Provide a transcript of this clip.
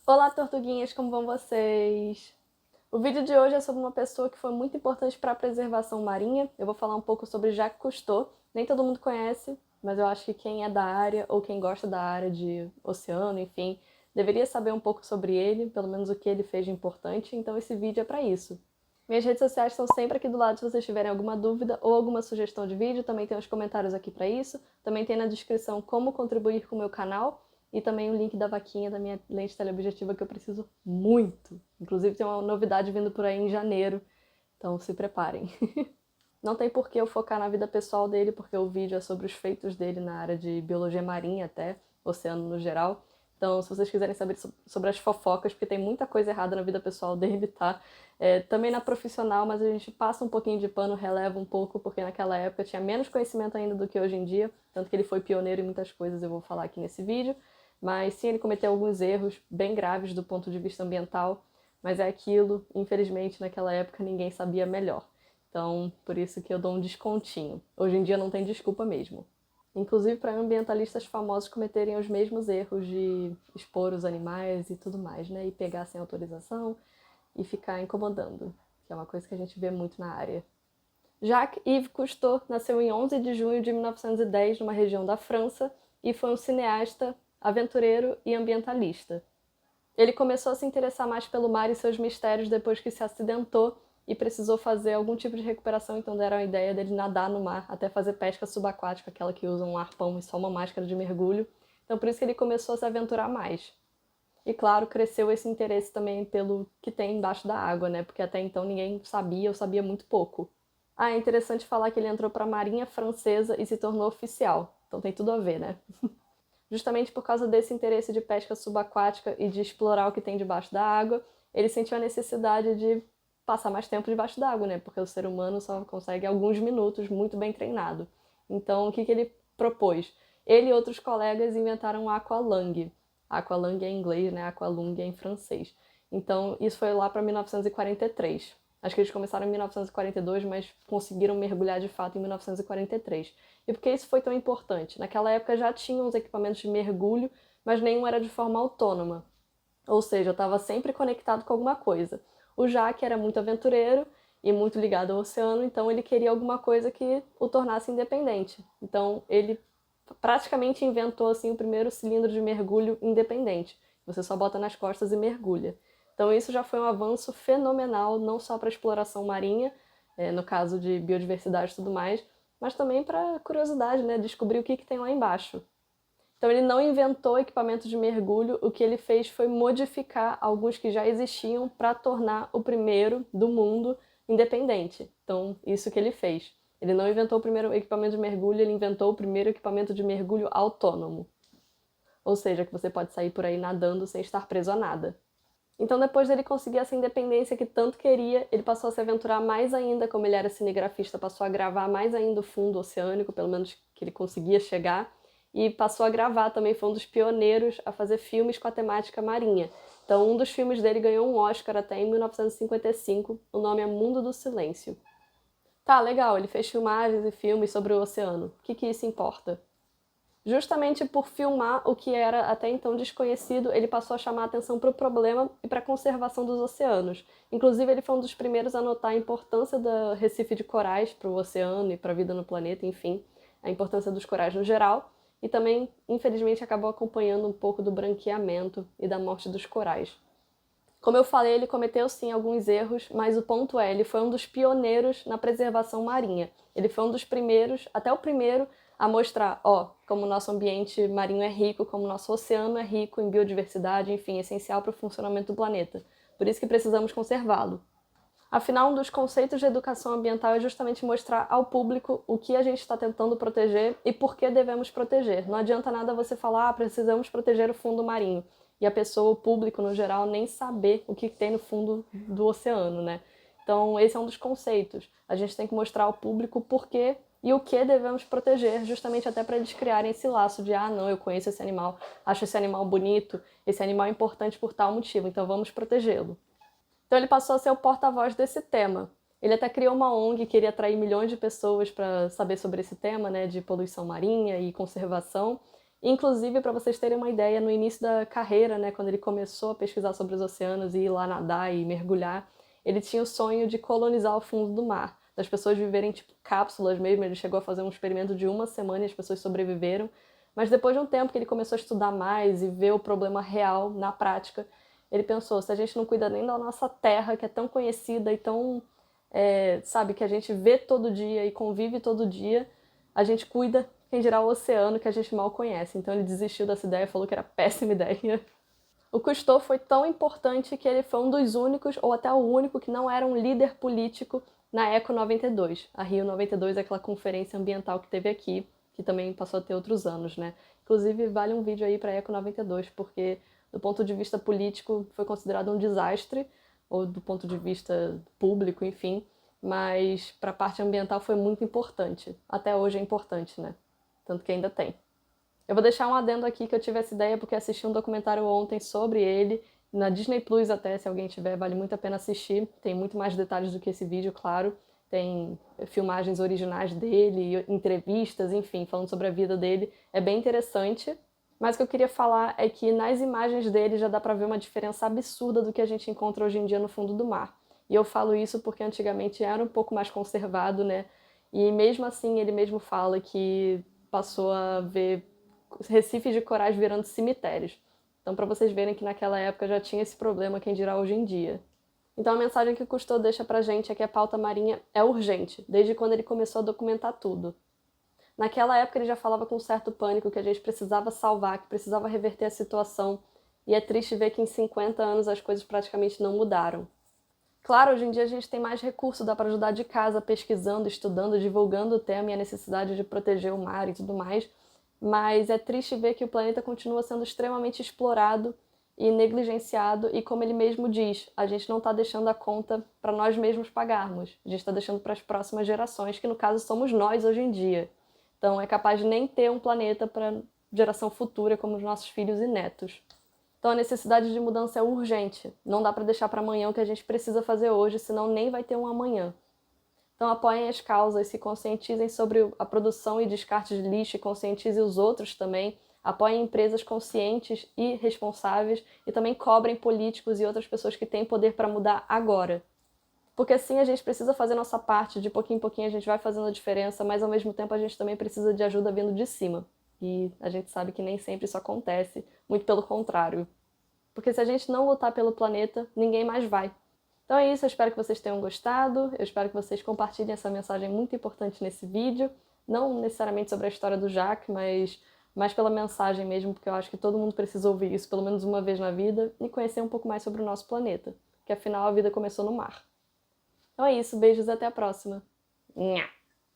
Olá, tortuguinhas, como vão vocês? O vídeo de hoje é sobre uma pessoa que foi muito importante para a preservação marinha. Eu vou falar um pouco sobre Jacques Cousteau. Nem todo mundo conhece, mas eu acho que quem é da área ou quem gosta da área de oceano, enfim, deveria saber um pouco sobre ele, pelo menos o que ele fez de importante, então esse vídeo é para isso. Minhas redes sociais estão sempre aqui do lado se vocês tiverem alguma dúvida ou alguma sugestão de vídeo, também tem os comentários aqui para isso, também tem na descrição como contribuir com o meu canal, e também o link da vaquinha da minha lente teleobjetiva que eu preciso muito. Inclusive tem uma novidade vindo por aí em janeiro, então se preparem. Não tem por que eu focar na vida pessoal dele, porque o vídeo é sobre os feitos dele na área de biologia marinha até, oceano no geral. Então, se vocês quiserem saber sobre as fofocas, porque tem muita coisa errada na vida pessoal dele, tá? Também na profissional, mas a gente passa um pouquinho de pano, releva um pouco, porque naquela época tinha menos conhecimento ainda do que hoje em dia, tanto que ele foi pioneiro em muitas coisas, eu vou falar aqui nesse vídeo. Mas sim, ele cometeu alguns erros bem graves do ponto de vista ambiental, mas é aquilo, infelizmente, naquela época ninguém sabia melhor. Então, por isso que eu dou um descontinho. Hoje em dia não tem desculpa mesmo. Inclusive para ambientalistas famosos cometerem os mesmos erros de expor os animais e tudo mais, né? E pegar sem autorização e ficar incomodando, que é uma coisa que a gente vê muito na área. Jacques-Yves Cousteau nasceu em 11 de junho de 1910 numa região da França e foi um cineasta, aventureiro e ambientalista. Ele começou a se interessar mais pelo mar e seus mistérios depois que se acidentou e precisou fazer algum tipo de recuperação, então deram a ideia dele nadar no mar até fazer pesca subaquática, aquela que usa um arpão e só uma máscara de mergulho. Então por isso que ele começou a se aventurar mais. E claro, cresceu esse interesse também pelo que tem embaixo da água, né? Porque até então ninguém sabia ou sabia muito pouco. Ah, é interessante falar que ele entrou para a Marinha Francesa e se tornou oficial. Então tem tudo a ver, né? Justamente por causa desse interesse de pesca subaquática e de explorar o que tem debaixo da água, ele sentiu a necessidade de passar mais tempo debaixo d'água, né? Porque o ser humano só consegue alguns minutos muito bem treinado. Então, o que ele propôs? Ele e outros colegas inventaram o aqualung. Aqualung é em inglês, né? Aqualung é em francês. Então, isso foi lá para 1943. Acho que eles começaram em 1942, mas conseguiram mergulhar de fato em 1943. E por que isso foi tão importante? Naquela época já tinham os equipamentos de mergulho, mas nenhum era de forma autônoma. Ou seja, eu estava sempre conectado com alguma coisa. O Jacques era muito aventureiro e muito ligado ao oceano, então ele queria alguma coisa que o tornasse independente. Então ele praticamente inventou assim o primeiro cilindro de mergulho independente. Você só bota nas costas e mergulha. Então isso já foi um avanço fenomenal, não só para a exploração marinha, no caso de biodiversidade e tudo mais, mas também para curiosidade, né? Descobrir o que tem lá embaixo. Então ele não inventou equipamentos de mergulho, o que ele fez foi modificar alguns que já existiam para tornar o primeiro do mundo independente. Então, isso que ele fez. Ele não inventou o primeiro equipamento de mergulho, ele inventou o primeiro equipamento de mergulho autônomo. Ou seja, que você pode sair por aí nadando sem estar preso a nada. Então, depois dele conseguir essa independência que tanto queria, ele passou a se aventurar mais ainda, como ele era cinegrafista, passou a gravar mais ainda o fundo oceânico, pelo menos que ele conseguia chegar, e passou a gravar também, foi um dos pioneiros a fazer filmes com a temática marinha. Então, um dos filmes dele ganhou um Oscar até em 1955, o nome é Mundo do Silêncio. Tá, legal, ele fez filmagens e filmes sobre o oceano. O que isso importa? Justamente por filmar o que era até então desconhecido, ele passou a chamar a atenção para o problema e para a conservação dos oceanos. Inclusive, ele foi um dos primeiros a notar a importância do recife de corais para o oceano e para a vida no planeta, enfim, a importância dos corais no geral. E também, infelizmente, acabou acompanhando um pouco do branqueamento e da morte dos corais. Como eu falei, ele cometeu sim alguns erros, mas o ponto é, ele foi um dos pioneiros na preservação marinha. Ele foi um dos primeiros, até o primeiro, a mostrar, como o nosso ambiente marinho é rico, como o nosso oceano é rico em biodiversidade, enfim, essencial para o funcionamento do planeta. Por isso que precisamos conservá-lo. Afinal, um dos conceitos de educação ambiental é justamente mostrar ao público o que a gente está tentando proteger e por que devemos proteger. Não adianta nada você falar, precisamos proteger o fundo marinho, e a pessoa, o público no geral, nem saber o que tem no fundo do oceano, né? Então, esse é um dos conceitos. A gente tem que mostrar ao público o porquê e o que devemos proteger, justamente até para eles criarem esse laço de não, eu conheço esse animal, acho esse animal bonito, esse animal é importante por tal motivo, então vamos protegê-lo. Então ele passou a ser o porta-voz desse tema. Ele até criou uma ONG, queria atrair milhões de pessoas para saber sobre esse tema, né, de poluição marinha e conservação. Inclusive, para vocês terem uma ideia, no início da carreira, né, quando ele começou a pesquisar sobre os oceanos e ir lá nadar e mergulhar, ele tinha o sonho de colonizar o fundo do mar, das pessoas viverem tipo cápsulas mesmo. Ele chegou a fazer um experimento de 1 semana e as pessoas sobreviveram. Mas depois de um tempo que ele começou a estudar mais e ver o problema real na prática, ele pensou, se a gente não cuida nem da nossa terra, que é tão conhecida e tão, sabe, que a gente vê todo dia e convive todo dia, a gente cuida, quem dirá o oceano, que a gente mal conhece. Então ele desistiu dessa ideia, falou que era péssima ideia. O Cousteau foi tão importante que ele foi um dos únicos, ou até o único, que não era um líder político na Eco 92. A Rio 92 é aquela conferência ambiental que teve aqui, que também passou a ter outros anos, né? Inclusive, vale um vídeo aí para a Eco 92, porque do ponto de vista político foi considerado um desastre, ou do ponto de vista público, enfim, mas para a parte ambiental foi muito importante. Até hoje é importante, né? Tanto que ainda tem. Eu vou deixar um adendo aqui que eu tive essa ideia porque assisti um documentário ontem sobre ele, na Disney Plus até, se alguém tiver, vale muito a pena assistir. Tem muito mais detalhes do que esse vídeo, claro. Tem filmagens originais dele, entrevistas, enfim, falando sobre a vida dele. É bem interessante. Mas o que eu queria falar é que nas imagens dele já dá pra ver uma diferença absurda do que a gente encontra hoje em dia no fundo do mar. E eu falo isso porque antigamente era um pouco mais conservado, né? E mesmo assim ele mesmo fala que passou a ver recifes de corais virando cemitérios. Então, para vocês verem que naquela época já tinha esse problema, quem dirá hoje em dia. Então, a mensagem que o Cousteau deixa pra gente é que a pauta marinha é urgente, desde quando ele começou a documentar tudo. Naquela época ele já falava com certo pânico que a gente precisava salvar, que precisava reverter a situação, e é triste ver que em 50 anos as coisas praticamente não mudaram. Claro, hoje em dia a gente tem mais recurso, dá para ajudar de casa, pesquisando, estudando, divulgando o tema e a necessidade de proteger o mar e tudo mais, mas é triste ver que o planeta continua sendo extremamente explorado e negligenciado, e como ele mesmo diz, a gente não está deixando a conta para nós mesmos pagarmos, a gente está deixando para as próximas gerações, que no caso somos nós hoje em dia. Então é capaz de nem ter um planeta para geração futura como os nossos filhos e netos. Então a necessidade de mudança é urgente, não dá para deixar para amanhã o que a gente precisa fazer hoje, senão nem vai ter um amanhã. Então apoiem as causas, se conscientizem sobre a produção e descarte de lixo e conscientizem os outros também. Apoiem empresas conscientes e responsáveis e também cobrem políticos e outras pessoas que têm poder para mudar agora. Porque assim a gente precisa fazer nossa parte, de pouquinho em pouquinho a gente vai fazendo a diferença, mas ao mesmo tempo a gente também precisa de ajuda vindo de cima. E a gente sabe que nem sempre isso acontece, muito pelo contrário. Porque se a gente não lutar pelo planeta, ninguém mais vai. Então é isso, eu espero que vocês tenham gostado, eu espero que vocês compartilhem essa mensagem muito importante nesse vídeo, não necessariamente sobre a história do Jacques, mas mais pela mensagem mesmo, porque eu acho que todo mundo precisa ouvir isso pelo menos uma vez na vida e conhecer um pouco mais sobre o nosso planeta, que afinal a vida começou no mar. Então é isso, beijos e até a próxima. Nha!